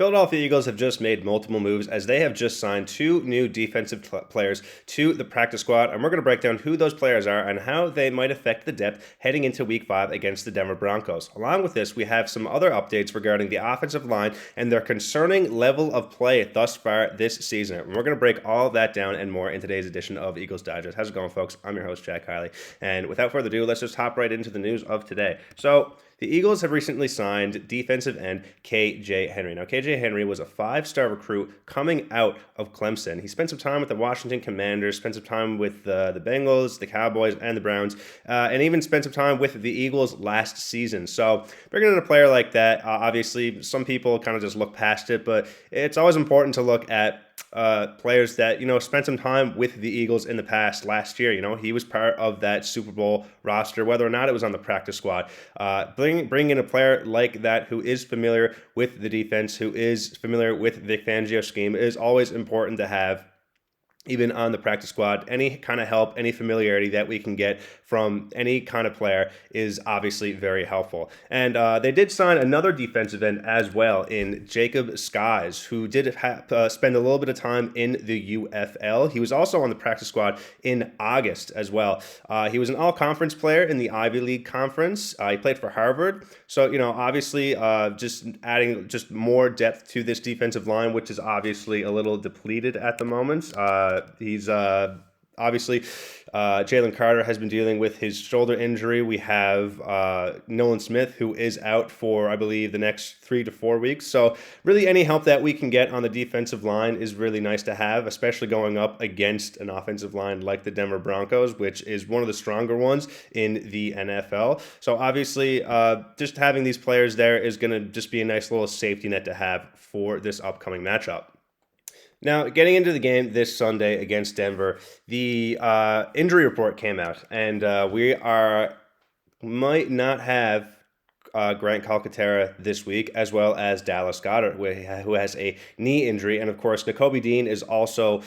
Philadelphia Eagles have just made multiple moves as they have just signed two new defensive players to the practice squad, and we're going to break down who those players are and how they might affect the depth heading into Week 5 against the Denver Broncos. Along with this, we have some other updates regarding the offensive line and their concerning level of play thus far this season. And we're going to break all of that down and more in today's edition of Eagles Digest. How's it going, folks? I'm your host, Jack Kieley, and without further ado, let's just hop right into the news of today. So, the Eagles have recently signed defensive end K.J. Henry. Now, K.J. Henry was a five-star recruit coming out of Clemson. He spent some time with the Washington Commanders, spent some time with the Bengals, the Cowboys, and the Browns, and even spent some time with the Eagles last season. So bringing in a player like that, obviously, some people kind of just look past it, but it's always important to look at players that, spent some time with the Eagles in the past. Last year, he was part of that Super Bowl roster, whether or not it was on the practice squad. Bring in a player like that who is familiar with the defense, who is familiar with Vic Fangio's scheme, is always important to have. Even on the practice squad, any kind of help, any familiarity that we can get from any kind of player is obviously very helpful. And they did sign another defensive end as well in Jacob Skies, who did spend a little bit of time in the UFL. He was also on the practice squad in August as well. He was an all-conference player in the Ivy League Conference. He played for Harvard. So, obviously just adding just more depth to this defensive line, which is obviously a little depleted at the moment. He's obviously Jalen Carter has been dealing with his shoulder injury. We have Nolan Smith, who is out for, I believe, the next 3 to 4 weeks. So really any help that we can get on the defensive line is really nice to have, especially going up against an offensive line like the Denver Broncos, which is one of the stronger ones in the NFL. So obviously just having these players there is going to just be a nice little safety net to have for this upcoming matchup. Now, getting into the game this Sunday against Denver, the injury report came out, and we might not have Grant Calcaterra this week, as well as Dallas Goedert, who has a knee injury. And of course, Nakobe Dean is also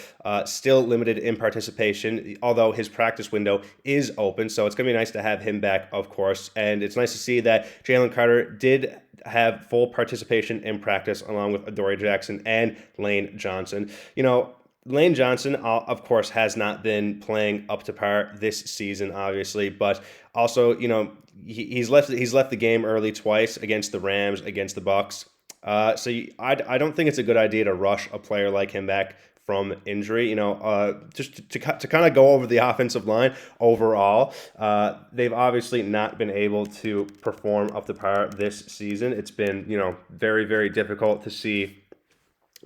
still limited in participation, although his practice window is open. So it's going to be nice to have him back, of course. And it's nice to see that Jalen Carter did have full participation in practice, along with Adoree Jackson and Lane Johnson. Lane Johnson, of course, has not been playing up to par this season, obviously, but also, he's left the game early twice against the Rams, against the Bucs. So I don't think it's a good idea to rush a player like him back from injury. Just to kind of go over the offensive line overall, they've obviously not been able to perform up to par this season. It's been, very, very difficult to see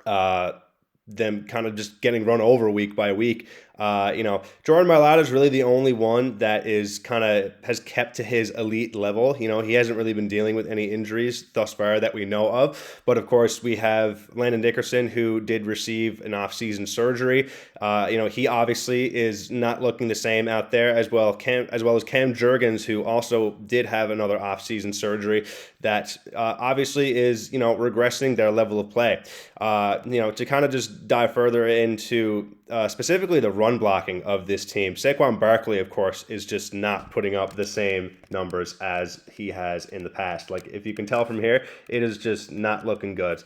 them kind of just getting run over week by week. Jordan Mailata is really the only one that is has kept to his elite level. He hasn't really been dealing with any injuries thus far that we know of. But of course, we have Landon Dickerson, who did receive an off-season surgery. He obviously is not looking the same out there, as well as Cam Jurgens, who also did have another off-season surgery that obviously is regressing their level of play. To kind of just dive further into specifically the run blocking of this team, Saquon Barkley, of course, is just not putting up the same numbers as he has in the past. Like, if you can tell from here, it is just not looking good.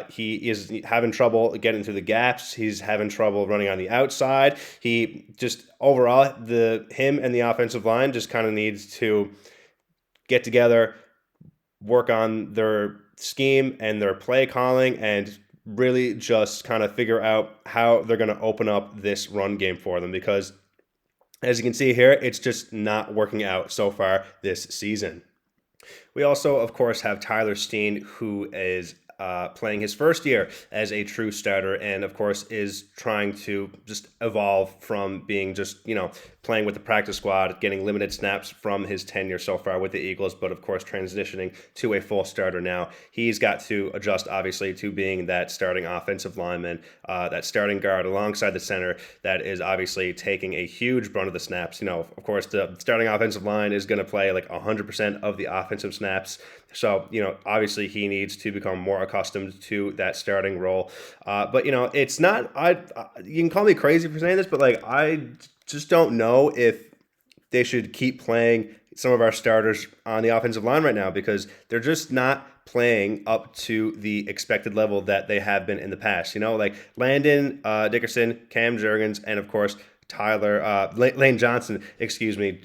He is having trouble getting through the gaps. He's having trouble running on the outside. He just overall, him and the offensive line just kind of needs to get together, work on their scheme and their play calling, and really just kind of figure out how they're going to open up this run game for them, because as you can see here, it's just not working out so far this season. We also, of course, have Tyler Steen, who is playing his first year as a true starter, and of course is trying to just evolve from being just, playing with the practice squad, getting limited snaps from his tenure so far with the Eagles, but of course transitioning to a full starter now. He's got to adjust, obviously, to being that starting offensive lineman, that starting guard alongside the center that is obviously taking a huge brunt of the snaps. Of course, the starting offensive line is going to play like 100% of the offensive snaps. So, obviously he needs to become more accustomed to that starting role. But, it's not, you can call me crazy for saying this, but I just don't know if they should keep playing some of our starters on the offensive line right now, because they're just not playing up to the expected level that they have been in the past. You know, like Landon Dickerson, Cam Jurgens, and of course Lane Johnson, excuse me,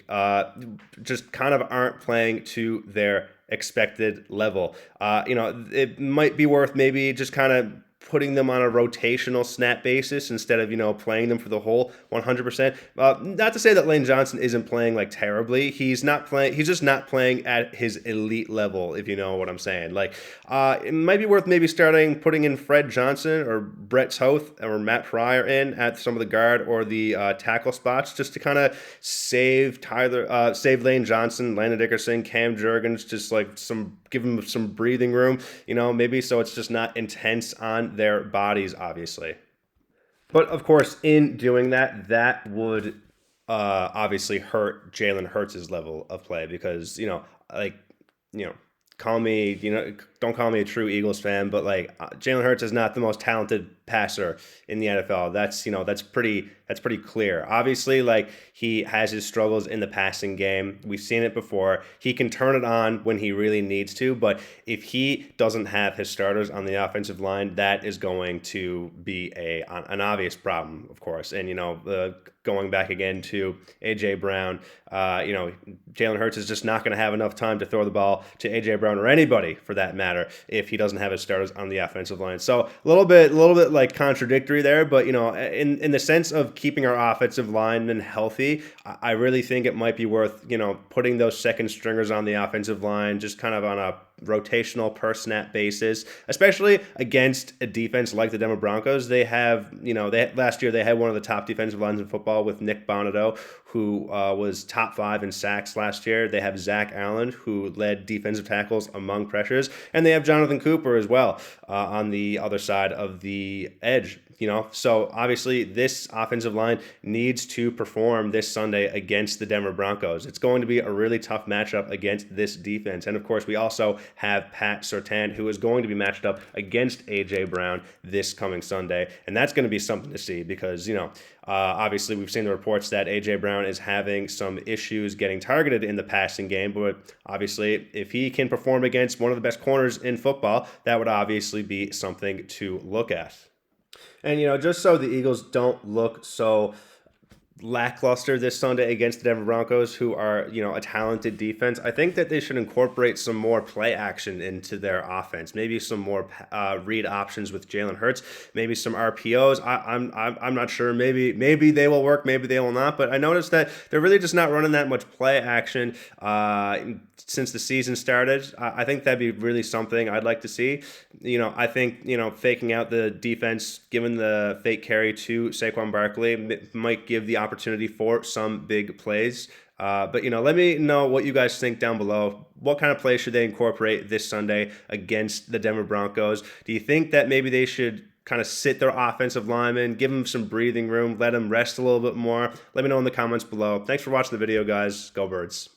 just kind of aren't playing to their expected level. It might be worth maybe just kind of putting them on a rotational snap basis instead of, playing them for the whole 100%. Not to say that Lane Johnson isn't playing like terribly. He's just not playing at his elite level, if you know what I'm saying. Like, it might be worth maybe putting in Fred Johnson or Brett Toth or Matt Pryor in at some of the guard or the tackle spots, just to kind of save Lane Johnson, Landon Dickerson, Cam Jurgens, just like give them some breathing room, maybe so it's just not intense on their bodies, obviously. But of course, in doing that, that would obviously hurt Jalen Hurts' level of play because, call me, don't call me a true Eagles fan, but like Jalen Hurts is not the most talented passer in the NFL. That's pretty clear. Obviously, like he has his struggles in the passing game. We've seen it before. He can turn it on when he really needs to, but if he doesn't have his starters on the offensive line, that is going to be an obvious problem, of course. And going back again to AJ Brown, Jalen Hurts is just not going to have enough time to throw the ball to AJ Brown or anybody for that matter if he doesn't have his starters on the offensive line. So a little bit like contradictory there, but in the sense of keeping our offensive linemen healthy, I really think it might be worth putting those second stringers on the offensive line just kind of on a rotational per snap basis, especially against a defense like the Denver Broncos. They have, last year they had one of the top defensive lines in football with Nick Bonato, who was top 5 in sacks last year. They have Zach Allen, who led defensive tackles among pressures, and they have Jonathan Cooper as well on the other side of the edge. So obviously this offensive line needs to perform this Sunday against the Denver Broncos. It's going to be a really tough matchup against this defense. And of course, we also have Pat Surtain, who is going to be matched up against A.J. Brown this coming Sunday. And that's going to be something to see because, obviously we've seen the reports that A.J. Brown is having some issues getting targeted in the passing game. But obviously, if he can perform against one of the best corners in football, that would obviously be something to look at. And, just so the Eagles don't look so lackluster this Sunday against the Denver Broncos, who are, a talented defense, I think that they should incorporate some more play action into their offense. Maybe some more read options with Jalen Hurts. Maybe some RPOs. I'm not sure. Maybe they will work. Maybe they will not. But I noticed that they're really just not running that much play action since the season started. I think that'd be really something I'd like to see. I think faking out the defense, giving the fake carry to Saquon Barkley might give the opportunity for some big plays. But let me know what you guys think down below. What kind of plays should they incorporate this Sunday against the Denver Broncos? Do you think that maybe they should kind of sit their offensive linemen, give them some breathing room, let them rest a little bit more? Let me know in the comments below. Thanks for watching the video, guys. Go Birds.